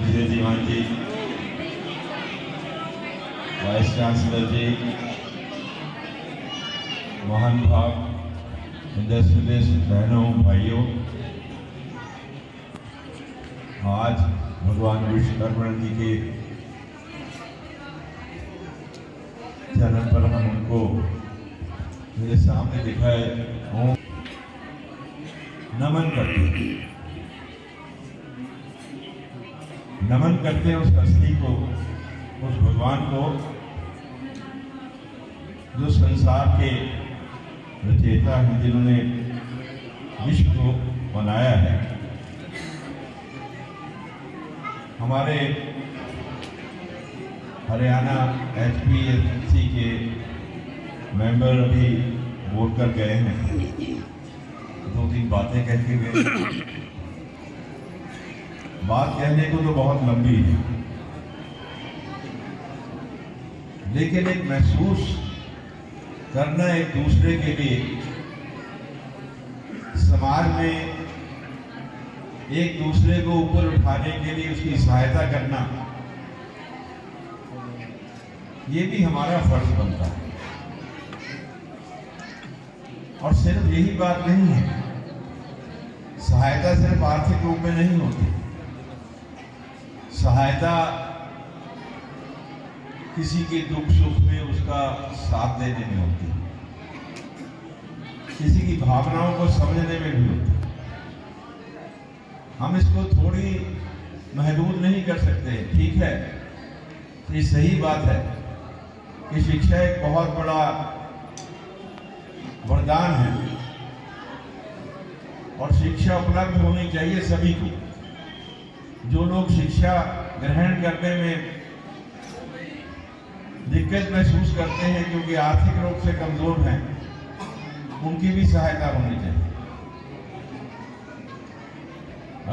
विजय दीवान जी, vice chancellor जी, मोहन भाग industrialist बहनों भाइयों, आज भगवान विश्वकर्मा जी के जन्म पर हम उनको मेरे सामने दिखाए नमन करते हैं उस हस्ती को, उस भगवान को जो संसार के रचयिता हैं, जिन्होंने विश्व को बनाया है। हमारे हरियाणा HPSC के मेंबर अभी वोट कर गए हैं, 2-3 बातें कह के गए। बात कहने को तो बहुत लंबी है, लेकिन एक महसूस करना एक दूसरे के लिए, समाज में एक दूसरे को ऊपर उठाने के लिए उसकी सहायता करना, ये भी हमारा फर्ज बनता है। और सिर्फ यही बात नहीं है, सहायता सिर्फ आर्थिक रूप में नहीं होती, सहायता किसी के दुख सुख में उसका साथ देने में होती है, किसी की भावनाओं को समझने में भी होती है। हम इसको थोड़ी महदूद नहीं कर सकते, ठीक है, ये सही बात है कि शिक्षा एक बहुत बड़ा वरदान है और शिक्षा उपलब्ध होनी चाहिए सभी को। जो लोग शिक्षा ग्रहण करने में दिक्कत महसूस करते हैं क्योंकि आर्थिक रूप से कमजोर हैं, उनकी भी सहायता होनी चाहिए।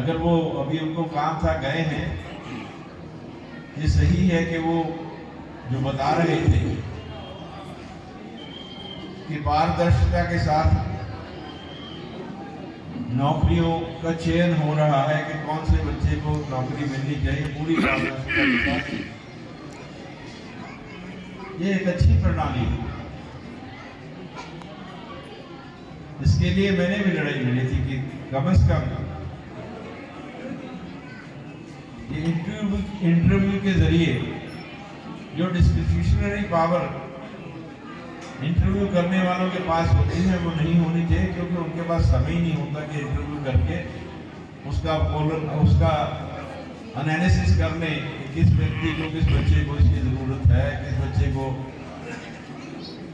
अगर वो अभी उनको काम था गए हैं, ये सही है कि वो जो बता रहे थे कि पारदर्शिता के साथ नौकरियों का चयन हो रहा है कि कौन से बच्चे को नौकरी मिलनी चाहिए, पूरी पारदर्शिता के साथ, ये एक अच्छी प्रणाली है। इसके लिए मैंने भी लड़ाई लड़ी थी कि कम से कम ये इंटरव्यू के जरिए जो डिस्क्रिप्शनरी पावर इंटरव्यू करने वालों के पास होती है वो नहीं होनी चाहिए, क्योंकि उनके पास समय ही नहीं होता कि इंटरव्यू करके उसका एनालिसिस कर लें कि किस व्यक्ति को, किस बच्चे को इसकी जरूरत है, किस बच्चे को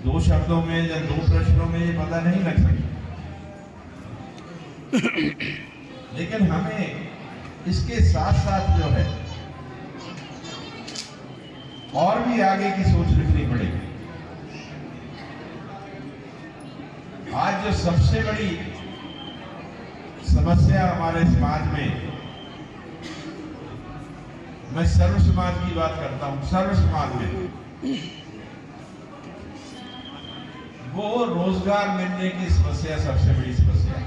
2 शब्दों में या 2 प्रश्नों में ये पता नहीं लग सकता। लेकिन हमें इसके साथ साथ जो है और भी आगे की सोच रखनी पड़ेगी। आज जो सबसे बड़ी समस्या हमारे समाज में, मैं सर्व समाज की बात करता हूं, सर्व समाज में वो रोजगार मिलने की समस्या सबसे बड़ी समस्या है।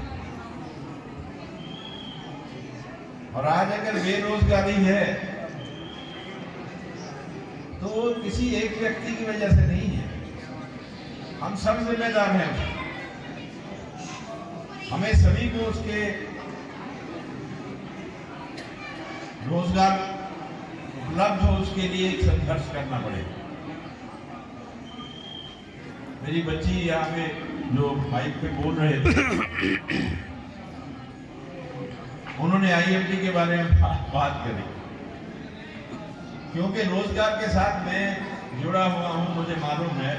और आज अगर बेरोजगारी है तो वो किसी एक व्यक्ति की वजह से नहीं है, हम सब जिम्मेदार हैं। हमें सभी को उसके रोजगार उपलब्ध हो, उसके लिए एक संघर्ष करना पड़ेगा। मेरी बच्ची यहाँ पे जो माइक पे बोल रहे थे, उन्होंने IMT के बारे में बात करी, क्योंकि रोजगार के साथ मैं जुड़ा हुआ हूं। मुझे मालूम है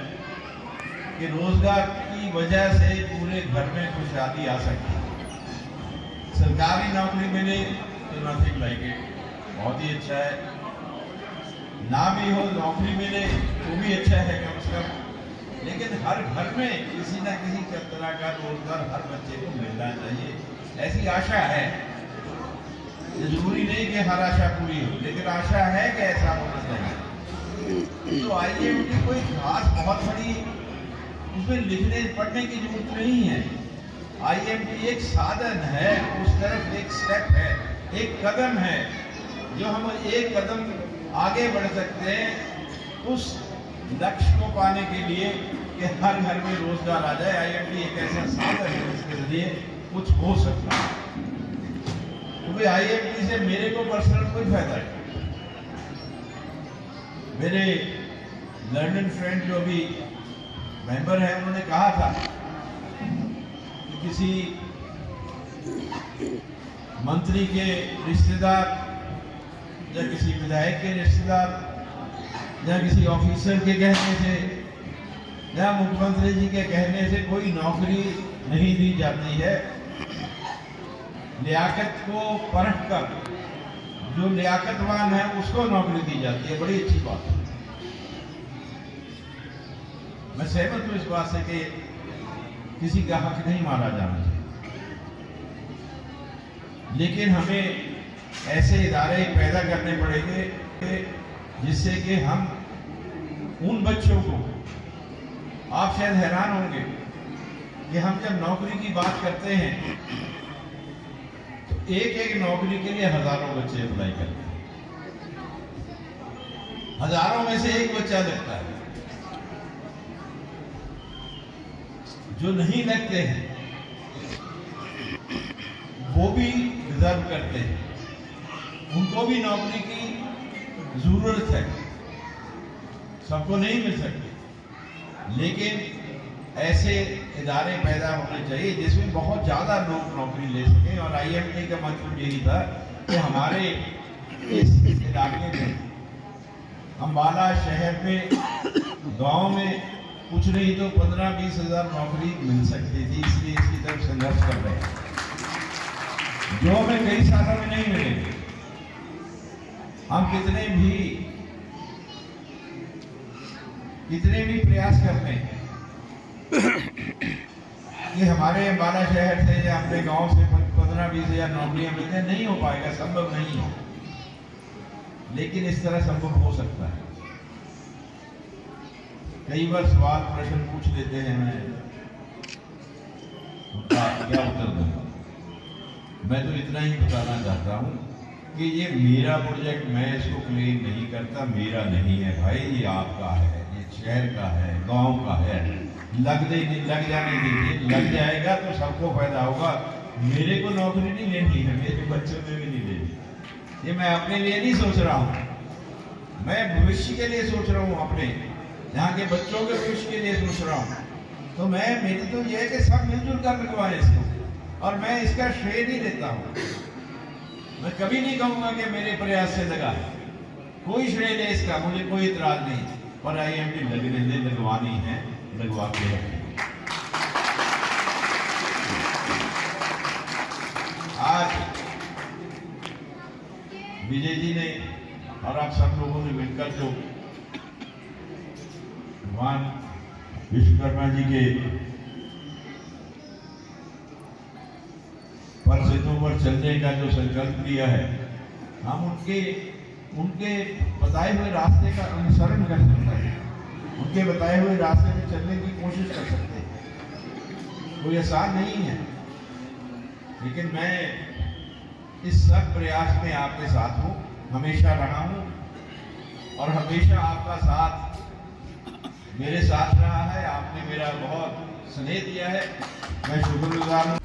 कि रोजगार की वजह से पूरे घर में खुशहाली आ सकती है। सरकारी नौकरी मिले तो नथिंग लाइक इट, बहुत ही अच्छा है। ना भी हो नौकरी मिले तो भी अच्छा है कम से कम, लेकिन हर घर में किसी न किसी तरह का रोजगार हर बच्चे को मिलना चाहिए, ऐसी आशा है। जरूरी नहीं कि हर आशा पूरी हो, लेकिन आशा है कि ऐसा होना चाहिए। तो IMT कोई खास बहुत बड़ी उसमें लिखने पढ़ने की जरूरत नहीं है। IMT एक साधन है, उस तरफ एक स्टेप है, एक कदम है जो हम एक कदम आगे बढ़ सकते हैं उस लक्ष्य को पाने के लिए कि हर घर में रोजगार आ जाए। आईएमडी एक ऐसा साधन है जिसके जरिए कुछ हो सकता है। क्योंकि आईएमडी से मेरे को पर्सनल कोई फायदा है। मेरे लर्निंग फ्रेंड जो भी मेंबर हैं उन्होंने कहा था कि किसी मंत्री के रिश्तेदार या किसी विधायक के रिश्तेदार या किसी ऑफिसर के कहने से या मुख्यमंत्री जी के कहने से कोई नौकरी नहीं दी जाती है। लियाकत को परख कर जो लियाकतवान है उसको नौकरी दी जाती है। बड़ी अच्छी बात है। मैं सहमत हूं इस बात से कि किसी का हक नहीं मारा जाना चाहिए, लेकिन हमें ऐसे इदारे पैदा करने पड़ेंगे जिससे कि हम उन बच्चों को, आप शायद हैरान होंगे कि हम जब नौकरी की बात करते हैं तो एक एक नौकरी के लिए हजारों बच्चे अप्लाई करते हैं। हजारों में से एक बच्चा लगता है। जो नहीं लगते हैं वो भी डिजर्व करते हैं, उनको भी नौकरी की जरूरत है। सबको नहीं मिल सकती, लेकिन ऐसे इदारे पैदा होने चाहिए जिसमें बहुत ज़्यादा लोग नौकरी ले सकें। और आईएमडी का मतलब यही था कि हमारे इस इलाके में, अम्बाला शहर में, गांव में कुछ नहीं तो 15-20 हज़ार नौकरी मिल सकती थी। इसलिए इसकी तरफ संघर्ष कर रहे हैं, जो हमें कई सालों में नहीं मिलेंगे। हम कितने भी प्रयास करते हैं कि हमारे अम्बाला शहर से या अपने गांव से 15-20 हज़ार नौकरियां मिलने, नहीं हो पाएगा, संभव नहीं है। लेकिन इस तरह संभव हो सकता है। कई बार सवाल प्रश्न पूछ लेते हैं, मैं उनका क्या उत्तर दूंगा। मैं तो इतना ही बताना चाहता हूं कि ये मेरा प्रोजेक्ट, मैं इसको क्लेम नहीं करता, मेरा नहीं है भाई, ये आपका है, ये शहर का है, गांव का है। लग जाने दीजिए, लग जाएगा तो सबको फायदा होगा। मेरे को नौकरी नहीं लेनी है, मेरे बच्चों में भी नहीं लेनी। ये मैं अपने लिए नहीं सोच रहा हूँ, मैं भविष्य के लिए सोच रहा हूँ, अपने यहाँ के बच्चों के भविष्य के लिए सोच रहा हूँ। तो मेरी तो ये है कि सब मिलजुल कर लगवाएं इसको, और मैं इसका श्रेय नहीं देता हूँ। मैं कभी नहीं कहूँगा कि मेरे प्रयास से लगा, कोई श्रेय ले इसका, मुझे कोई इतराज नहीं। पर आईएमडी लगने दे, लगवानी है, लगवा के रखेंगे। आज विजय जी ने और आप सब लोगों ने मिलकर जो भगवान विश्वकर्मा जी के परिचितों पर चलने का जो संकल्प लिया है, हम उनके बताए हुए रास्ते का अनुसरण कर सकते हैं, उनके बताए हुए रास्ते में चलने की कोशिश कर सकते हैं। कोई आसान नहीं है, लेकिन मैं इस सब प्रयास में आपके साथ हूँ, हमेशा रहा हूँ, और हमेशा आपका साथ मेरे साथ रहा है। आपने मेरा बहुत स्नेह दिया है, मैं शुक्रगुजार हूँ।